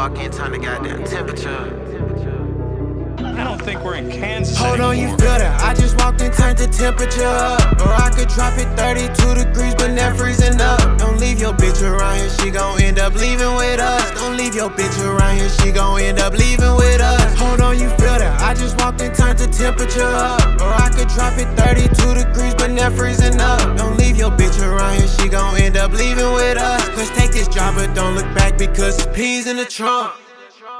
walk in, turn the goddamn temperature. I don't think we're in Kansas Hold on, you anymore. feel that? I just walked in, turned the temperature up. Or I could drop it 32 degrees, but never freezing up. Don't leave your bitch around here, she gon' end up leaving with us. Don't leave your bitch around here, she gon' end up leaving with us. Hold on, you feel that? I just walked in, turned the temperature up. Or I could drop it 32 degrees, but never freezing up. Don't leave your bitch around here, she gon' end up leaving with us. Let's take this job, but don't look back because it's peas in the trunk.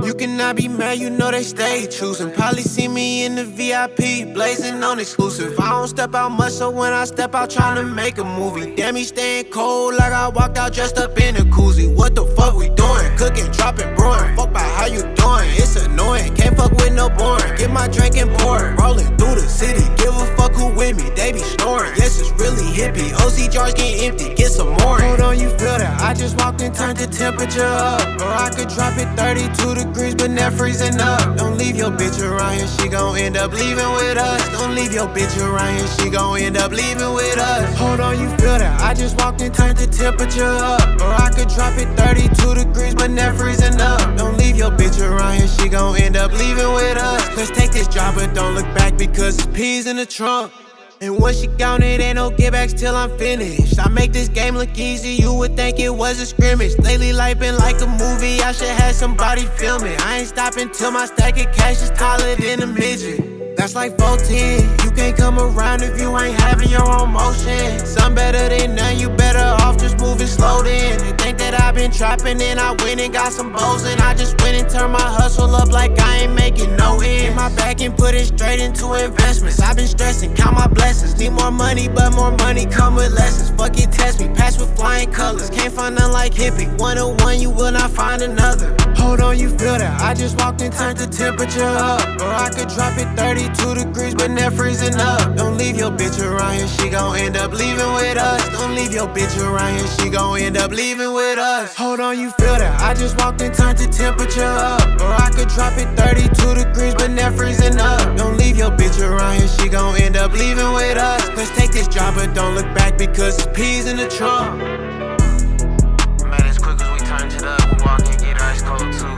You cannot be mad, you know they stay choosing. Probably see me in the VIP, blazing on exclusive. I don't step out much, so when I step out trying to make a movie. Damn, he staying cold like I walked out dressed up in a koozie. What the fuck we doing? Cooking, dropping, brewing. Fuck about how you doing, it's annoying. Can't fuck with no boring. Get my drink and pour it. Rolling through the city, give a fuck who with me. They be snoring, yes, it's really hippie. OC jars get empty, get some more. Hold on, you feel that? I just walked in, turned the temperature up. Or I could drop it 32 degrees, but never freezing up. Don't leave your bitch around here, she gon' end up leaving with us. Don't leave your bitch around here, she gon' end up leaving with us. Hold on, you feel that? I just walked in, turned the temperature up. Or I could drop it 32 degrees, but never freezing up. Don't leave your bitch around here, she gon' end up leaving with us. Let's take this job, but don't look back because it's peas in the trunk. And once she gone, it ain't no get backs till I'm finished. I make this game look easy, you would think it was a scrimmage. Lately life been like a movie, I should have somebody film it. I ain't stopping till my stack of cash is taller than a midget. That's like 14, you can't come around if you ain't having your own motion. Some better than none, you better off just moving slow then. They think that I've been trapping and I went and got some bows and I just went and turned my hustle up like I ain't making no end. Get my back and put it straight into investments. I've been stressing, count my blessings. Need more money, but more money come with lessons. Fuck it, test me, pass with flying colors. Can't find none like Hippy. 101, you will not find another. Hold on, you feel that? I just walked in, turned the temperature up. Or I could drop it 32 degrees, but never freezing up. Don't leave your bitch around here, she gon' end up leaving with us. Don't leave your bitch around here, she gon' end up leaving with us. Hold on, you feel that? I just walked in, turned the temperature up. Or I could drop it 32 degrees, but never freezing up. Don't leave your bitch around here, she gon' end up leaving with us. Let's take this job, but don't look back because it's peas in the trunk. Man, as quick as we turned it up, we walk in, get ice cold too.